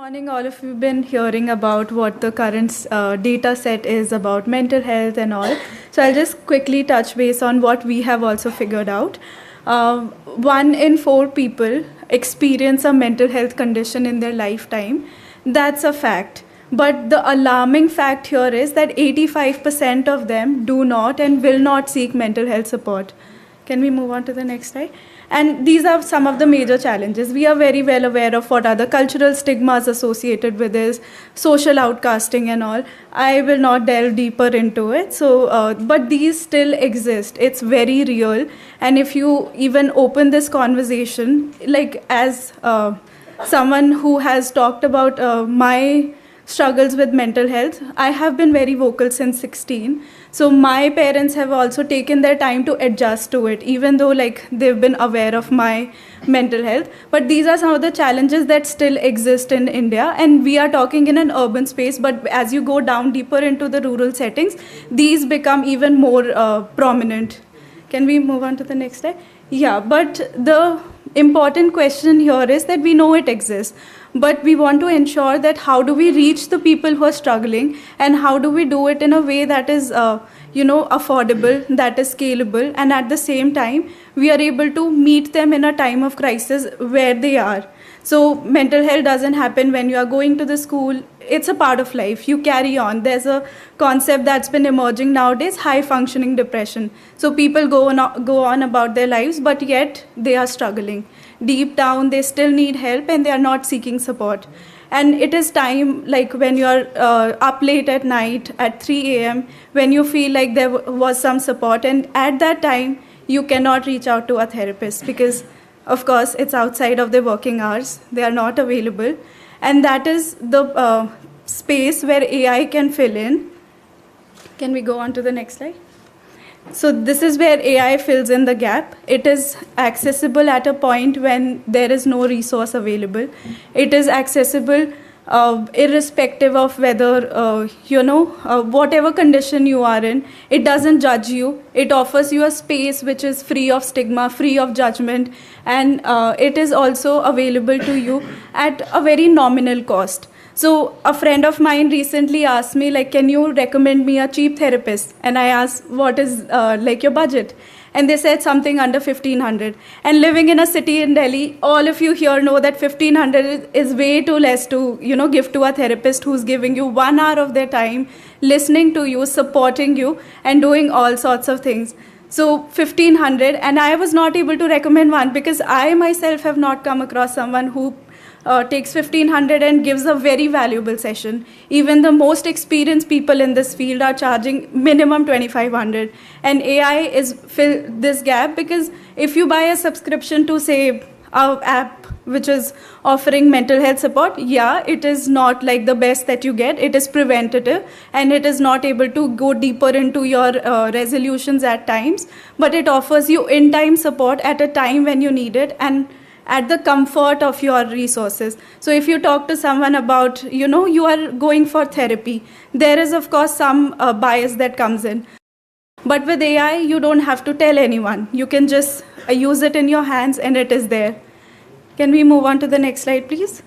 Morning, all of you been hearing about what the current data set is about mental health and all. So I'll just quickly touch base on what we have also figured out. 1 in 4 people experience a mental health condition in their lifetime. That's a fact. But the alarming fact here is that 85% of them do not and will not seek mental health support. Can we move on to the next slide? And these are some of the major challenges. We are very well aware of what are the cultural stigmas associated with this, social outcasting and all. I will not delve deeper into it. But these still exist. It's very real. And if you even open this conversation, like as someone who has talked about my struggles with mental health, I have been very vocal since 16. So my parents have also taken their time to adjust to it, even though like they've been aware of my mental health. But these are some of the challenges that still exist in India, and we are talking in an urban space. But as you go down deeper into the rural settings, these become even more prominent. Can we move on to the next slide? Yeah, but the important question here is that we know it exists, but we want to ensure that how do we reach the people who are struggling, and how do we do it in a way that is affordable, that is scalable, and at the same time we are able to meet them in a time of crisis where they are. So mental health doesn't happen when you are going to the school. It's a part of life. You carry on. There's a concept that's been emerging nowadays, high functioning depression. So people go on about their lives, but yet they are struggling. Deep down, they still need help and they are not seeking support. And it is time, like when you're up late at night at 3 a.m., when you feel like there was some support, and at that time, you cannot reach out to a therapist because of course, it's outside of their working hours. They are not available. And that is the space where AI can fill in. Can we go on to the next slide? So this is where AI fills in the gap. It is accessible at a point when there is no resource available. It is accessible irrespective of whether, whatever condition you are in. It doesn't judge you. It offers you a space which is free of stigma, free of judgment, and it is also available to you at a very nominal cost. So a friend of mine recently asked me, like, can you recommend me a cheap therapist? And I asked, what is your budget? And they said something under 1,500. And living in a city in Delhi, all of you here know that 1,500 is way too less to, give to a therapist who's giving you 1 hour of their time, listening to you, supporting you, and doing all sorts of things. So 1,500, and I was not able to recommend one because I myself have not come across someone who takes 1,500 and gives a very valuable session. Even the most experienced people in this field are charging minimum 2,500. And AI is fill this gap because if you buy a subscription to, say, our app which is offering mental health support, yeah, it is not like the best that you get. It is preventative and it is not able to go deeper into your resolutions at times, but it offers you in-time support at a time when you need it and at the comfort of your resources. So if you talk to someone about, you are going for therapy, there is of course some bias that comes in. But with AI, you don't have to tell anyone. You can just use it in your hands and it is there. Can we move on to the next slide, please?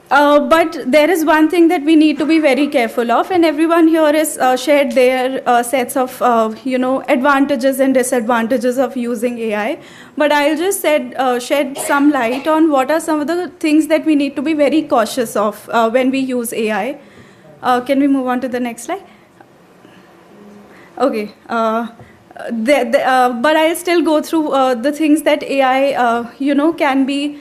But there is one thing that we need to be very careful of, and everyone here has shared their sets of, advantages and disadvantages of using AI. But I'll just shed some light on what are some of the things that we need to be very cautious of when we use AI. Can we move on to the next slide? Okay. But I'll still go through the things that AI, can be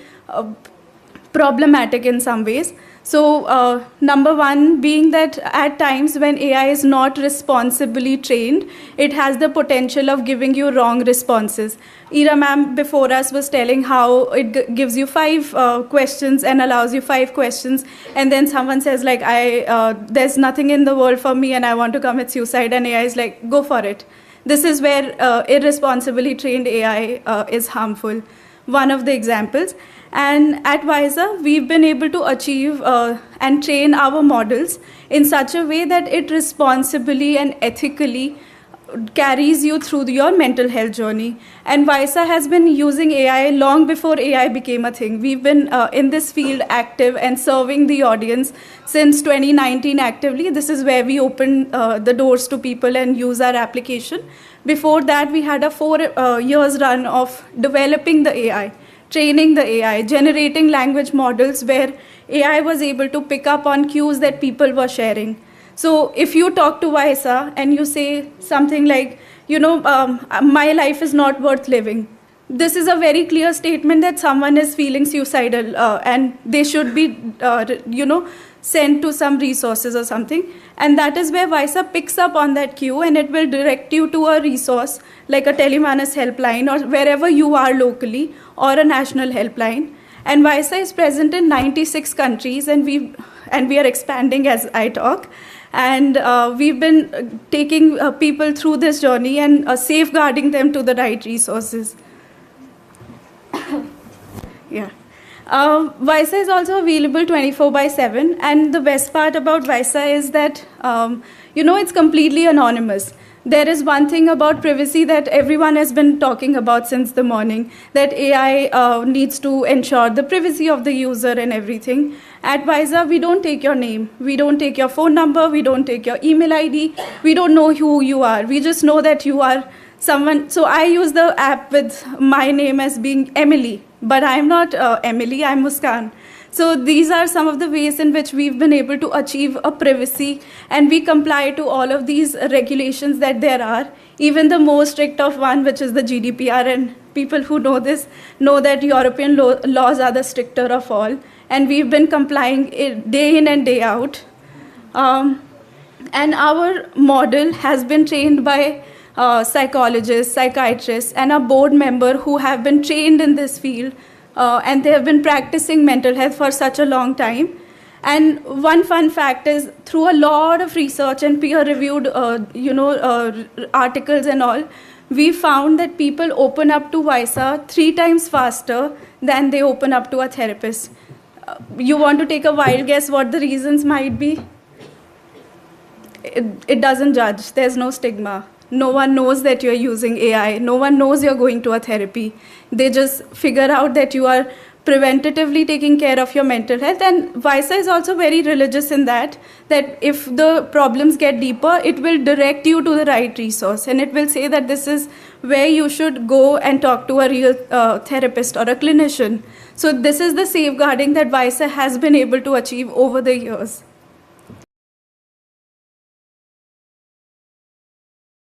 problematic in some ways. So number one being that at times when AI is not responsibly trained, it has the potential of giving you wrong responses. Ira ma'am before us was telling how it gives you 5 questions and allows you 5 questions, and then someone says like, there's nothing in the world for me and I want to commit suicide, and AI is like, go for it. This is where irresponsibly trained AI is harmful. One of the examples. And at Wiser, we've been able to achieve and train our models in such a way that it responsibly and ethically carries you through your mental health journey. And Visa has been using AI long before AI became a thing. We've been in this field active and serving the audience since 2019 actively. This is where we open the doors to people and use our application. Before that, we had a 4 years run of developing the AI, training the AI, generating language models where AI was able to pick up on cues that people were sharing. So if you talk to Visa and you say something like, my life is not worth living, this is a very clear statement that someone is feeling suicidal and they should be, sent to some resources or something. And that is where Visa picks up on that cue and it will direct you to a resource like a Telemanus helpline or wherever you are locally, or a national helpline. And Visa is present in 96 countries, and we are expanding as I talk. And we've been taking people through this journey and safeguarding them to the right resources. Yeah. Visa is also available 24/7, and the best part about Visa is that, it's completely anonymous. There is one thing about privacy that everyone has been talking about since the morning, that AI needs to ensure the privacy of the user and everything. At Visa, we don't take your name, we don't take your phone number, we don't take your email ID, we don't know who you are. We just know that you are someone. So I use the app with my name as being Emily, but I'm not Emily, I'm Muskan. So these are some of the ways in which we've been able to achieve a privacy, and we comply to all of these regulations that there are, even the most strict of one, which is the GDPR. And people who know this know that European laws are the stricter of all, and we've been complying day in and day out. And our model has been trained by psychologists, psychiatrists, and a board member who have been trained in this field. And they have been practicing mental health for such a long time. And one fun fact is, through a lot of research and peer-reviewed, articles and all, we found that people open up to Visa 3 times faster than they open up to a therapist. You want to take a wild guess what the reasons might be? It doesn't judge. There's no stigma. No one knows that you're using AI. No one knows you're going to a therapy. They just figure out that you are preventatively taking care of your mental health. And Visa is also very religious in that if the problems get deeper, it will direct you to the right resource. And it will say that this is where you should go and talk to a real therapist or a clinician. So this is the safeguarding that Visa has been able to achieve over the years.